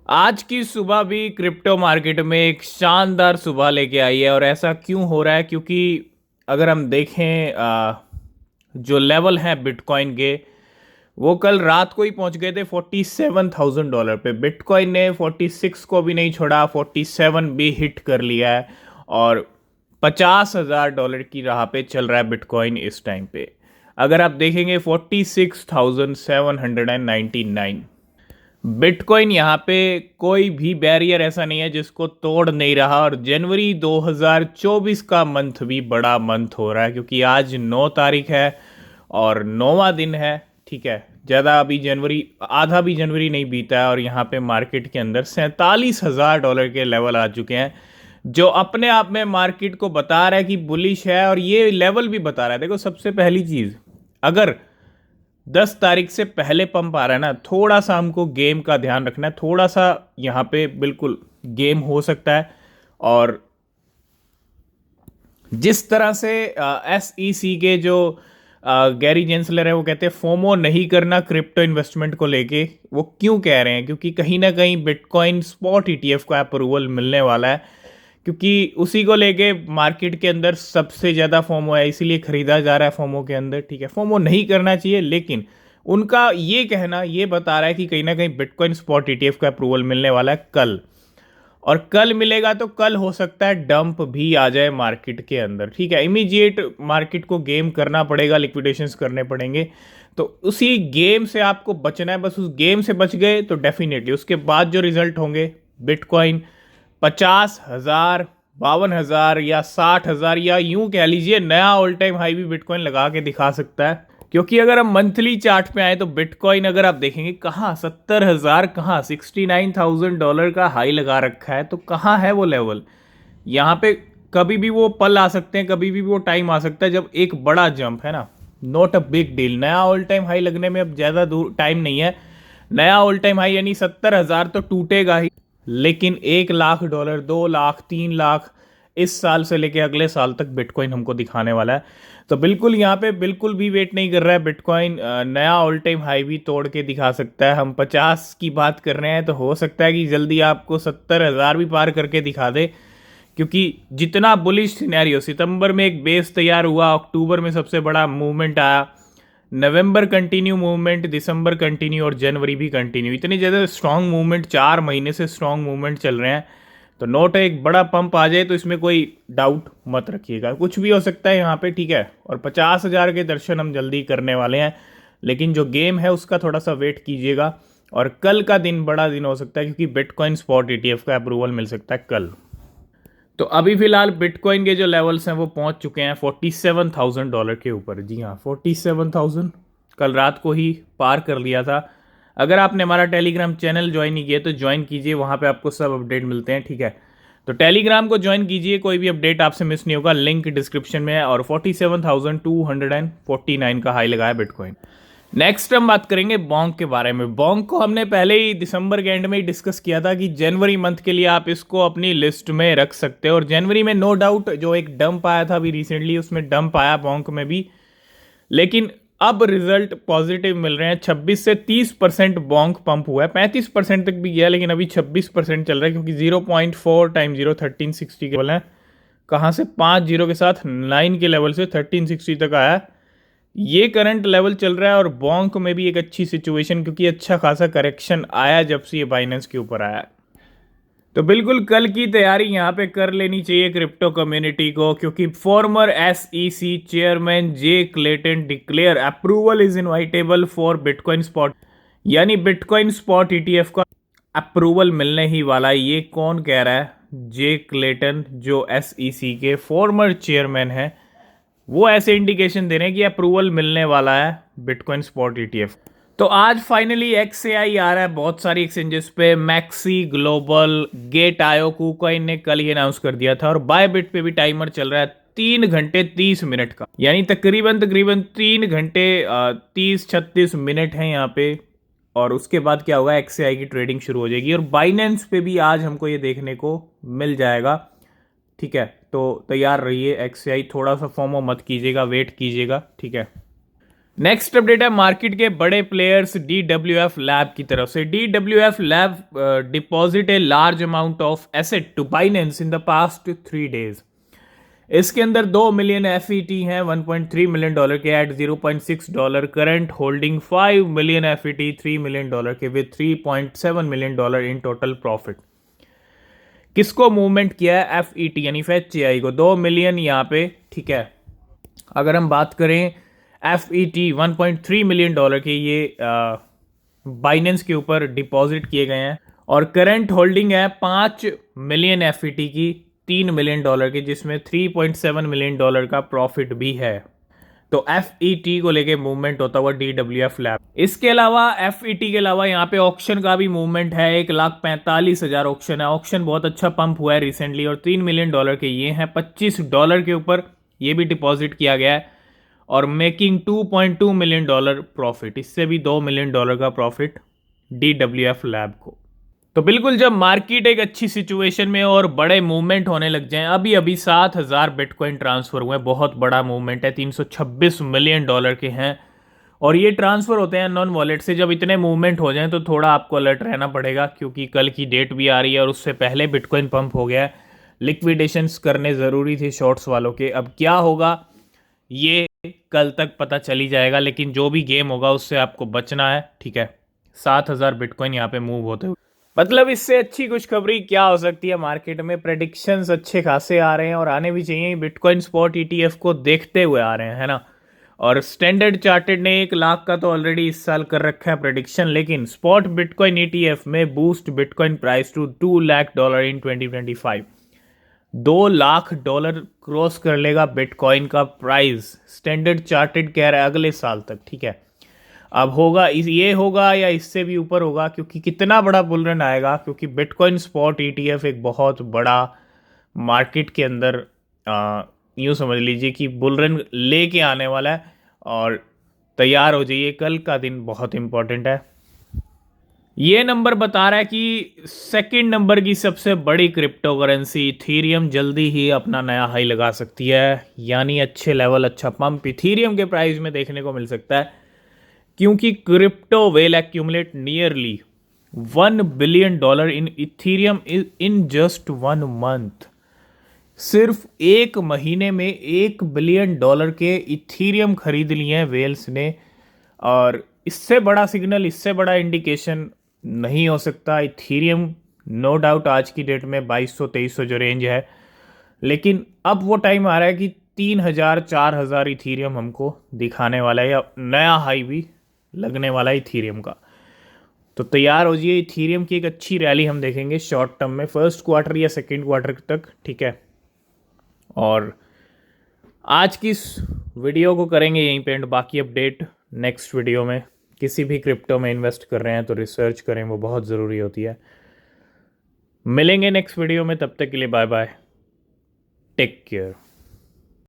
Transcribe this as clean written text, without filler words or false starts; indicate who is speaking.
Speaker 1: आज की सुबह भी क्रिप्टो मार्केट में एक शानदार सुबह लेके आई है। और ऐसा क्यों हो रहा है? क्योंकि अगर हम देखें जो लेवल है बिटकॉइन के, वो कल रात को ही पहुंच गए थे $47,000 पे। बिटकॉइन ने 46 को भी नहीं छोड़ा, 47 भी हिट कर लिया है और $50,000 की राह पे चल रहा है बिटकॉइन इस टाइम पे। अगर आप देखेंगे 46,799 बिटकॉइन यहाँ पे कोई भी बैरियर ऐसा नहीं है जिसको तोड़ नहीं रहा। और जनवरी 2024 का मंथ भी बड़ा मंथ हो रहा है क्योंकि आज 9 तारीख है और 9वां दिन है। ठीक है, ज़्यादा अभी जनवरी, आधा भी जनवरी नहीं बीता है और यहाँ पे मार्केट के अंदर $47,000 के लेवल आ चुके हैं, जो अपने आप में मार्केट को बता रहा है कि बुलिश है। और ये लेवल भी बता रहा है, देखो सबसे पहली चीज़, अगर 10 तारीख से पहले पंप आ रहा है ना, थोड़ा सा हमको गेम का ध्यान रखना है। थोड़ा सा यहाँ पे बिल्कुल गेम हो सकता है। और जिस तरह से SEC के जो गैरी जेंसलर है, वो कहते हैं फोमो नहीं करना क्रिप्टो इन्वेस्टमेंट को लेके। वो क्यों कह रहे हैं? क्योंकि कहीं ना कहीं बिटकॉइन स्पॉट ETF का अप्रूवल मिलने वाला है, क्योंकि उसी को लेके मार्केट के अंदर सबसे ज़्यादा फोमो है, इसीलिए खरीदा जा रहा है फोमो के अंदर। ठीक है, फोमो नहीं करना चाहिए, लेकिन उनका ये कहना ये बता रहा है कि कहीं ना कहीं बिटकॉइन स्पॉट ETF का अप्रूवल मिलने वाला है कल। और कल मिलेगा तो कल हो सकता है डंप भी आ जाए मार्केट के अंदर। ठीक है, इमीडिएट मार्केट को गेम करना पड़ेगा, लिक्विडेशंस करने पड़ेंगे। तो उसी गेम से आपको बचना है, बस उस गेम से बच गए तो डेफिनेटली उसके बाद जो रिजल्ट होंगे, बिटकॉइन 50,000, 52,000 या 60,000 या यूं कह लीजिए नया ऑल टाइम हाई भी बिटकॉइन लगा के दिखा सकता है। क्योंकि अगर हम मंथली चार्ट पे आए तो बिटकॉइन अगर आप देखेंगे, कहाँ 70,000, कहाँ $69,000 का हाई लगा रखा है। तो कहाँ है वो लेवल? यहाँ पे कभी भी वो पल आ सकते हैं, कभी भी वो टाइम आ सकता है जब एक बड़ा जंप है ना। नॉट अ बिग डील, नया ऑल टाइम हाई लगने में अब ज़्यादा दूर टाइम नहीं है। नया ऑल टाइम हाई यानी 70,000 तो टूटेगा ही, लेकिन $1,00,000, 2 लाख, 3 लाख इस साल से लेके अगले साल तक बिटकॉइन हमको दिखाने वाला है। तो बिल्कुल यहाँ पे बिल्कुल भी वेट नहीं कर रहा है बिटकॉइन, नया ऑल टाइम हाई भी तोड़ के दिखा सकता है। हम 50 की बात कर रहे हैं तो हो सकता है कि जल्दी आपको 70,000 भी पार करके दिखा दे। क्योंकि जितना बुलिश सिनेरियो, सितंबर में एक बेस तैयार हुआ, अक्टूबर में सबसे बड़ा मूवमेंट आया, नवंबर कंटिन्यू मूवमेंट, दिसंबर कंटिन्यू और जनवरी भी कंटिन्यू, इतनी ज़्यादा स्ट्रांग मूवमेंट, 4 महीने से स्ट्रांग मूवमेंट चल रहे हैं। तो नोट एक बड़ा पंप आ जाए तो इसमें कोई डाउट मत रखिएगा, कुछ भी हो सकता है यहाँ पे। ठीक है, और 50,000 के दर्शन हम जल्दी करने वाले हैं, लेकिन जो गेम है उसका थोड़ा सा वेट कीजिएगा। और कल का दिन बड़ा दिन हो सकता है क्योंकि बिटकॉइन स्पॉट ETF का अप्रूवल मिल सकता है कल। तो अभी फिलहाल बिटकॉइन के जो लेवल्स हैं वो पहुंच चुके हैं $47,000 के ऊपर। जी हाँ, 47,000 कल रात को ही पार कर लिया था। अगर आपने हमारा टेलीग्राम चैनल ज्वाइन नहीं किया तो ज्वाइन कीजिए, वहाँ पे आपको सब अपडेट मिलते हैं। ठीक है, तो टेलीग्राम को ज्वाइन कीजिए, कोई भी अपडेट आपसे मिस नहीं होगा, लिंक डिस्क्रिप्शन में है। और 47,249 का हाई लगाया बिटकॉइन। नेक्स्ट हम बात करेंगे बॉन्क के बारे में। बॉन्क को हमने पहले ही दिसंबर के एंड में ही डिस्कस किया था कि जनवरी मंथ के लिए आप इसको अपनी लिस्ट में रख सकते हो। और जनवरी में नो डाउट जो एक डंप आया था अभी रिसेंटली, उसमें डंप आया बॉन्क में भी, लेकिन अब रिजल्ट पॉजिटिव मिल रहे हैं। 26 से 30% बॉन्क पंप हुआ है, 35% तक भी गया, लेकिन अभी 26% चल रहा है क्योंकि 0.4 टाइम 0 1360 के लेवल है। कहाँ से 5 जीरो के साथ 9 के लेवल से 1360 तक आया। ये करंट लेवल चल रहा है। और बॉन्क में भी एक अच्छी सिचुएशन, क्योंकि अच्छा खासा करेक्शन आया जब से ये बाइनेंस के ऊपर आया। तो बिल्कुल कल की तैयारी यहाँ पे कर लेनी चाहिए क्रिप्टो कम्युनिटी को, क्योंकि former SEC chairman Jay Clayton declare approval is inevitable for Bitcoin spot, यानी बिटकॉइन स्पॉट ETF का अप्रूवल मिलने ही वाला है। ये कौन कह रहा है? जे क्लेटन, जो SEC के फॉर्मर चेयरमैन है, वो ऐसे इंडिकेशन दे रहे हैं कि अप्रूवल मिलने वाला है बिटकॉइन स्पॉट ETF। तो आज फाइनली XAI आ रहा है बहुत सारी एक्सचेंजेस पे, मैक्सी, ग्लोबल, गेट आयो, कूकॉइन ने कल ही अनाउंस कर दिया था। और बायबिट पे भी टाइमर चल रहा है 3 घंटे 30 मिनट का, यानी तकरीबन तकरीबन 3 घंटे 30-36 मिनट है यहाँ पे। और उसके बाद क्या होगा, XAI की ट्रेडिंग शुरू हो जाएगी। और बाइनेंस पे भी आज हमको ये देखने को मिल जाएगा। ठीक है, तो तैयार रहिए। XAI थोड़ा सा फॉर्मो मत कीजिएगा, वेट कीजिएगा। ठीक है, नेक्स्ट अपडेट है मार्केट के बड़े प्लेयर्स DWF लैब की तरफ से। DWF lab deposit a large amount of asset to Binance in the past 3 days। इसके अंदर 2 मिलियन FET हैं, $1.3 मिलियन के at $0.6, current holding 5 million FET $3 million के with $3.7 million in total profit. किसको movement किया है? FET यानी FHCI को 2 मिलियन यहाँ पे, ठीक है। अगर हम बात करें FET $1.3 मिलियन के ये बाइनेंस के ऊपर डिपॉजिट किए गए हैं और करंट होल्डिंग है 5 मिलियन FET की $3 मिलियन की, जिसमें $3.7 मिलियन का प्रॉफिट भी है। तो FET को लेके मूवमेंट होता हुआ DWF लैब। इसके अलावा FET के अलावा यहाँ पे ऑक्शन का भी मूवमेंट है। 1,45,000 ऑक्शन है। ऑक्शन बहुत अच्छा पंप हुआ है रिसेंटली और $3 मिलियन के ये हैं। $25 के ऊपर ये भी डिपॉजिट किया गया है और मेकिंग $2.2 मिलियन प्रॉफिट। इससे भी $2 मिलियन का प्रॉफिट DWF लैब को। तो बिल्कुल जब मार्केट एक अच्छी सिचुएशन में और बड़े मूवमेंट होने लग जाएं, अभी अभी 7,000 बिटकॉइन ट्रांसफर हुए, बहुत बड़ा मूवमेंट है, $326 मिलियन के हैं और ये ट्रांसफर होते हैं नॉन वॉलेट से। जब इतने मूवमेंट हो जाएं तो थोड़ा आपको अलर्ट रहना पड़ेगा, क्योंकि कल की डेट भी आ रही है और उससे पहले बिटकॉइन पंप हो गया है। लिक्विडेशंस करने ज़रूरी थे शॉर्ट्स वालों के। अब क्या होगा ये कल तक पता चली जाएगा, लेकिन जो भी गेम होगा उससे आपको बचना है, ठीक है। 7,000 बिटकॉइन यहाँ पे मूव होते हुए, मतलब इससे अच्छी खुशखबरी क्या हो सकती है मार्केट में। प्रेडिक्शंस अच्छे खासे आ रहे हैं और आने भी चाहिए। बिटकॉइन स्पॉट ETF को देखते हुए आ रहे हैं, है ना। और स्टैंडर्ड चार्टेड ने 1 लाख का तो ऑलरेडी इस साल कर रखा है प्रेडिक्शन, लेकिन स्पॉट बिटकॉइन ETF में boost bitcoin price to $2 lakh in 2025। $2 lakh cross कर लेगा बिटकॉइन का प्राइस, स्टैंडर्ड चार्टेड कह रहा है अगले साल तक, ठीक है। अब होगा ये होगा या इससे भी ऊपर होगा, क्योंकि कितना बड़ा बुल रन आएगा, क्योंकि बिटकॉइन स्पॉट ETF एक बहुत बड़ा मार्केट के अंदर यूँ समझ लीजिए कि बुल रन लेके आने वाला है। और तैयार हो जाइए, कल का दिन बहुत इंपॉर्टेंट है। ये नंबर बता रहा है कि सेकंड नंबर की सबसे बड़ी क्रिप्टो करेंसी इथीरियम जल्दी ही अपना नया हाई लगा सकती है, यानी अच्छे लेवल, अच्छा पंप इथीरियम के प्राइस में देखने को मिल सकता है, क्योंकि crypto will accumulate nearly $1 billion in Ethereum in just 1 month. सिर्फ 1 महीने में $1 बिलियन के इथीरियम खरीद लिए हैं वेल्स ने। और इससे बड़ा सिग्नल, इससे बड़ा इंडिकेशन नहीं हो सकता। इथीरियम नो डाउट आज की डेट में 2200-2300 जो रेंज है, लेकिन अब वो टाइम आ रहा है कि 3,000-4,000 इथीरियम हमको दिखाने वाला है, या नया हाई भी लगने वाला है इथीरियम का। तो तैयार हो जाइए, इथीरियम की एक अच्छी रैली हम देखेंगे शॉर्ट टर्म में, फर्स्ट क्वार्टर या सेकेंड क्वार्टर तक, ठीक है। और आज की इस वीडियो को करेंगे यहीं पे एंड। बाकी अपडेट नेक्स्ट वीडियो में। किसी भी क्रिप्टो में इन्वेस्ट कर रहे हैं तो रिसर्च करें, वो बहुत ज़रूरी होती है। मिलेंगे नेक्स्ट वीडियो में, तब तक के लिए बाय बाय, टेक केयर।